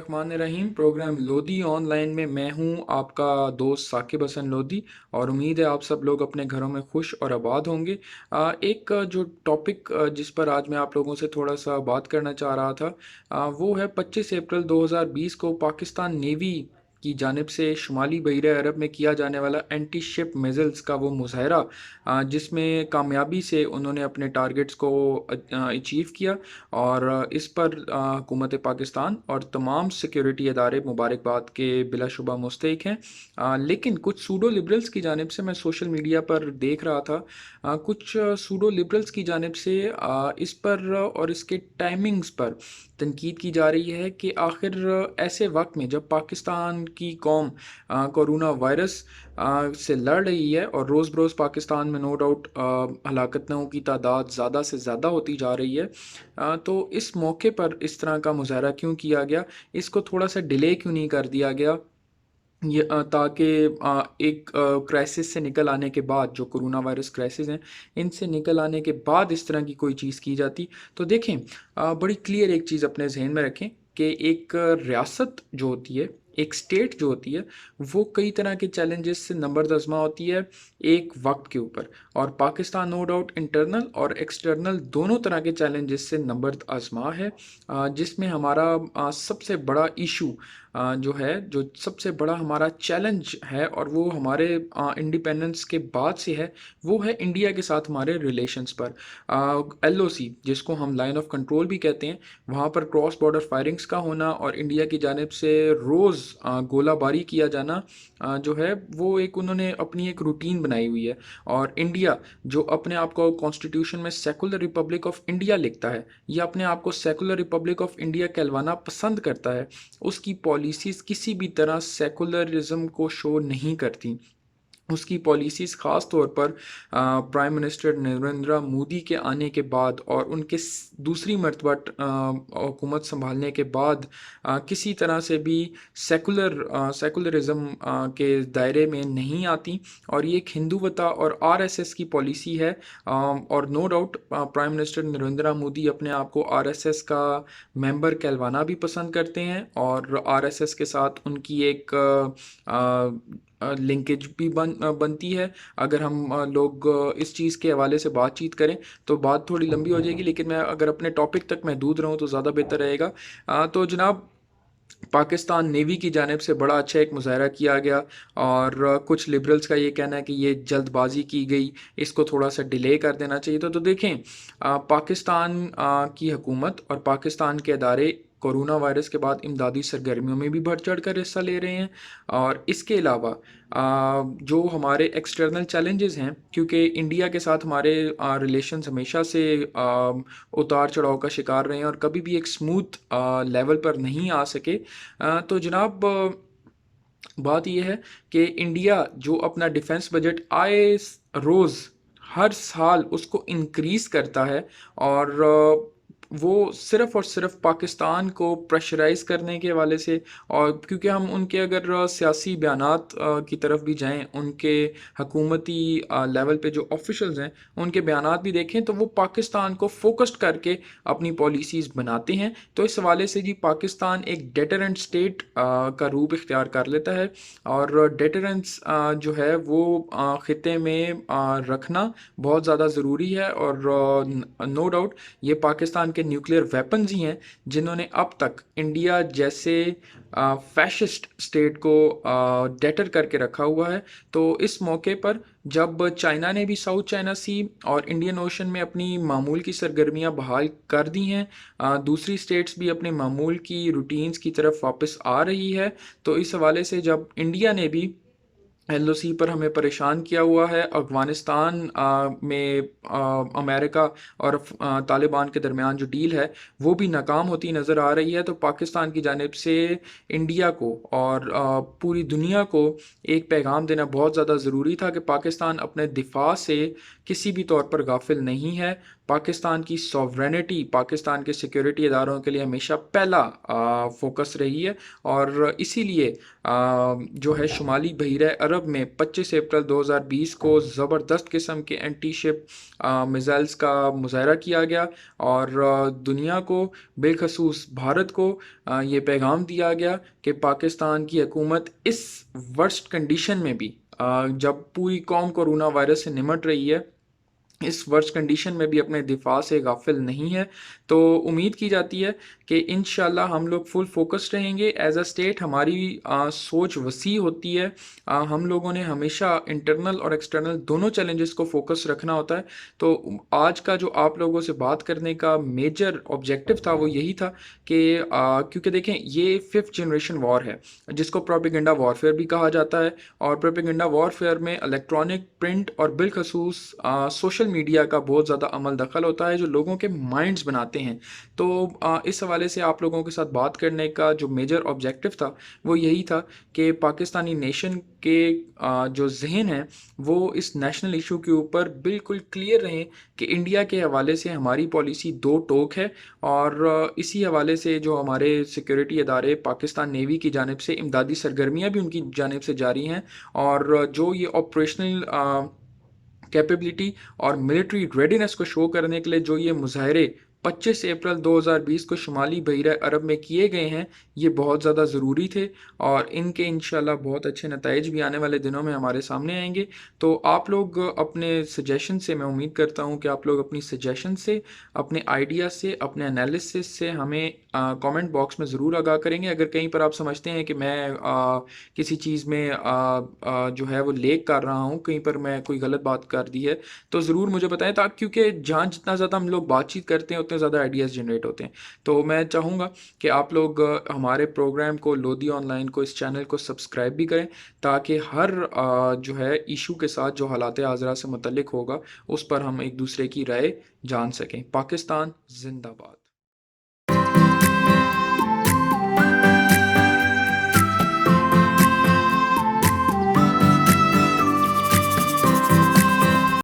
बिस्मिल्लाहिर्रहमानिर्रहीम। Programme Lodhi online में मैं हूं आपका दोस्त साकिब हसन लोधी और उम्मीद है आप सब लोग अपने घरों में खुश और आबाद होंगे। जो टॉपिक जिस पर आज मैं आप लोगों से थोड़ा सा बात करना चाह रहा था, वो है 25 अप्रैल 2020 को पाकिस्तान नेवी की जानिब से शुमाली बहरा अरब में किया जाने वाला एंटी शिप मिज़ल्स का वो मुजाहरा, जिसमें कामयाबी से उन्होंने अपने टारगेट्स को अचीव किया। और इस पर हुकूमत पाकिस्तान और तमाम सिक्योरिटी अदारे मुबारकबाद के बिलाशुबा मुस्तहिक हैं। लेकिन कुछ सूडो लिबरल्स की जानिब से मैं सोशल मीडिया पर देख रहा था, कुछ सूडो लिबरल्स की जानिब से इस पर और इसके टाइमिंग्स पर तनकीद की जा रही है कि आखिर ऐसे वक्त में जब पाकिस्तान की कौम कोरोना वायरस से लड़ रही है और रोज़ बरोज़ पाकिस्तान में नो डाउट हलाकतों की तादाद ज़्यादा से ज़्यादा होती जा रही है, तो इस मौके पर इस तरह का मुजाहरा क्यों किया गया, इसको थोड़ा सा डिले क्यों नहीं कर दिया गया, ताकि एक क्राइसिस से निकल आने के बाद, जो कोरोना वायरस क्राइसिस हैं इनसे निकल आने के बाद इस तरह की कोई चीज़ की जाती। तो देखें, बड़ी क्लियर एक चीज़ अपने जहन में रखें कि एक रियासत जो होती है, एक स्टेट जो होती है, वो कई तरह के चैलेंजेस से नंबर आज़मा होती है एक वक्त के ऊपर। और पाकिस्तान नो डाउट इंटरनल और एक्सटर्नल दोनों तरह के चैलेंजेस से नंबर आज़मा है, जिसमें हमारा सबसे बड़ा इशू जो है, जो सबसे बड़ा हमारा चैलेंज है और वो हमारे इंडिपेंडेंस के बाद से है, वो है इंडिया के साथ हमारे रिलेशंस पर। LOC, जिसको हम लाइन ऑफ कंट्रोल भी कहते हैं, वहाँ पर क्रॉस बॉर्डर फायरिंग्स का होना और इंडिया की जानिब से रोज़ गोलाबारी किया जाना, जो है वो एक उन्होंने अपनी एक रूटीन बनाई हुई है। और इंडिया जो अपने आप को कॉन्स्टिट्यूशन में सेकुलर रिपब्लिक ऑफ इंडिया लिखता है, या अपने आप को सेकुलर रिपब्लिक ऑफ इंडिया कहलवाना पसंद करता है, उसकी पॉलिसीज़ किसी भी तरह सेकुलरिज्म को शो नहीं करती। उसकी पॉलिसीज़ ख़ास तौर पर प्राइम मिनिस्टर नरेंद्र मोदी के आने के बाद और उनके दूसरी मरतबा हुकूमत संभालने के बाद किसी तरह से भी सेकुलरिज्म के दायरे में नहीं आती। और ये एक हिंदूवता और RSS की पॉलिसी है। और no doubt prime minister Narendra Modi अपने आप को RSS का मेंबर कहलवाना भी पसंद करते हैं, और RSS के साथ उनकी एक लिंकेज भी बनती है। अगर हम लोग इस चीज़ के हवाले से बातचीत करें तो बात थोड़ी लंबी हो जाएगी, लेकिन मैं अगर अपने टॉपिक तक महदूद रहूँ तो ज़्यादा बेहतर रहेगा। तो जनाब, पाकिस्तान नेवी की जानिब से बड़ा अच्छा एक मुजाहरा किया गया, और कुछ लिबरल्स का ये कहना है कि ये जल्दबाजी की गई, इसको थोड़ा सा डिले कर देना चाहिए। तो देखें, पाकिस्तान की हुकूमत और पाकिस्तान के अदारे कोरोना वायरस के बाद इमदादी सरगर्मियों में भी बढ़ चढ़ कर हिस्सा ले रहे हैं। और इसके अलावा जो हमारे एक्सटर्नल चैलेंजेस हैं, क्योंकि इंडिया के साथ हमारे रिलेशंस हमेशा से उतार चढ़ाव का शिकार रहे हैं और कभी भी एक स्मूथ लेवल पर नहीं आ सके। तो जनाब, बात यह है कि इंडिया जो अपना डिफेंस बजट रोज़ हर साल उसको इंक्रीज़ करता है, और वो सिर्फ़ और सिर्फ पाकिस्तान को प्रेशराइज़ करने के हवाले से। और क्योंकि हम उनके अगर सियासी बयानात की तरफ भी जाएं, उनके हकूमती लेवल पे जो ऑफिशल्स हैं उनके बयानात भी देखें, तो वो पाकिस्तान को फोकस्ड करके अपनी पॉलिसीज़ बनाते हैं। तो इस हवाले से जी, पाकिस्तान एक डेटरेंट स्टेट का रूप इख्तियार कर लेता है। और डेटरेंस जो है वो ख़ित्ते में रखना बहुत ज़्यादा ज़रूरी है। और नो डाउट ये पाकिस्तान के न्यूक्लियर वेपन्स ही हैं जिन्होंने अब तक इंडिया जैसे फैशिस्ट स्टेट को डेटर करके रखा हुआ है। तो इस मौके पर जब चाइना ने भी साउथ चाइना सी और इंडियन ओशन में अपनी मामूल की सरगर्मियां बहाल कर दी हैं, दूसरी स्टेट्स भी अपने मामूल की रूटीन्स की तरफ वापस आ रही है। तो इस हवाले से जब इंडिया ने भी LOC पर हमें परेशान किया हुआ है, अफ़गानिस्तान में अमेरिका और तालिबान के दरमियान जो डील है वो भी नाकाम होती नज़र आ रही है, तो पाकिस्तान की जानिब से इंडिया को और पूरी दुनिया को एक पैगाम देना बहुत ज़्यादा ज़रूरी था कि पाकिस्तान अपने दिफा से किसी भी तौर पर गाफिल नहीं है। पाकिस्तान की सॉवरेनिटी, पाकिस्तान के सिक्योरिटी इदारों के लिए हमेशा पहला फोकस रही है। और इसीलिए जो है शुमाली बहरा अरब में 25 अप्रैल 2020 को ज़बरदस्त किस्म के एंटी शिप मिज़ाइल्स का मुजाहरा किया गया। और दुनिया को, बिलखसूस भारत को, ये पैगाम दिया गया कि पाकिस्तान की हुकूमत इस वर्स्ट कंडीशन में भी, जब पूरी कौम कोरोना वायरस से निमट रही है, इस वर्ष कंडीशन में भी अपने दिफा से गाफिल नहीं है। तो उम्मीद की जाती है कि इंशाल्लाह हम लोग फुल फोकस्ड रहेंगे। एज अ स्टेट हमारी सोच वसी होती है। हम लोगों ने हमेशा इंटरनल और एक्सटर्नल दोनों चैलेंजेस को फोकस रखना होता है। तो आज का जो आप लोगों से बात करने का मेजर ऑब्जेक्टिव था वो यही था कि क्योंकि देखें ये फिफ्थ जनरेशन वॉर है जिसको प्रोपेगेंडा वॉरफेयर भी कहा जाता है। और प्रोपेगेंडा वॉरफेयर में इलेक्ट्रॉनिक, प्रिंट और बिलखसूस सोशल मीडिया का बहुत ज़्यादा अमल दखल होता है जो लोगों के माइंड्स बनाते हैं। तो इस हवाले से आप लोगों के साथ बात करने का जो मेजर ऑब्जेक्टिव था वो यही था कि पाकिस्तानी नेशन के जो जहन हैं वो इस नेशनल इशू के ऊपर बिल्कुल क्लियर रहें कि इंडिया के हवाले से हमारी पॉलिसी दो टोक है। और इसी हवाले से जो हमारे सिक्योरिटी इदारे, पाकिस्तान नेवी की जानिब से इमदादी सरगर्मियाँ भी उनकी जानिब से जारी हैं। और जो ये ऑपरेशनल कैपेबिलिटी और मिलिट्री रेडीनेस को शो करने के लिए जो ये मुजाहरे 25 अप्रैल 2020 को शुमाली बहरा अरब में किए गए हैं, ये बहुत ज़्यादा ज़रूरी थे। और इनके इंशाल्लाह बहुत अच्छे नताइज भी आने वाले दिनों में हमारे सामने आएंगे। तो आप लोग अपने सजेशन से, मैं उम्मीद करता हूँ कि आप लोग अपनी सजेशन से, अपने आइडिया से, अपने एनालिसिस से हमें कमेंट बॉक्स में ज़रूर आगाह करेंगे। अगर कहीं पर आप समझते हैं कि मैं किसी चीज़ में जो है वो लेक कर रहा हूँ, कहीं पर मैं कोई गलत बात कर दी है, तो ज़रूर मुझे बताएं। ताकि क्योंकि जहाँ जितना ज़्यादा हम लोग बातचीत करते हैं उतने ज़्यादा आइडियाज़ जनरेट होते हैं। तो मैं चाहूँगा कि आप लोग हमारे प्रोग्राम को, लोधी ऑनलाइन को, इस चैनल को सब्सक्राइब भी करें ताकि हर जो है इशू के साथ जो हालात हाज़िरा से मुतल्लिक होगा उस पर हम एक दूसरे की राय जान सकें। पाकिस्तान जिंदाबाद।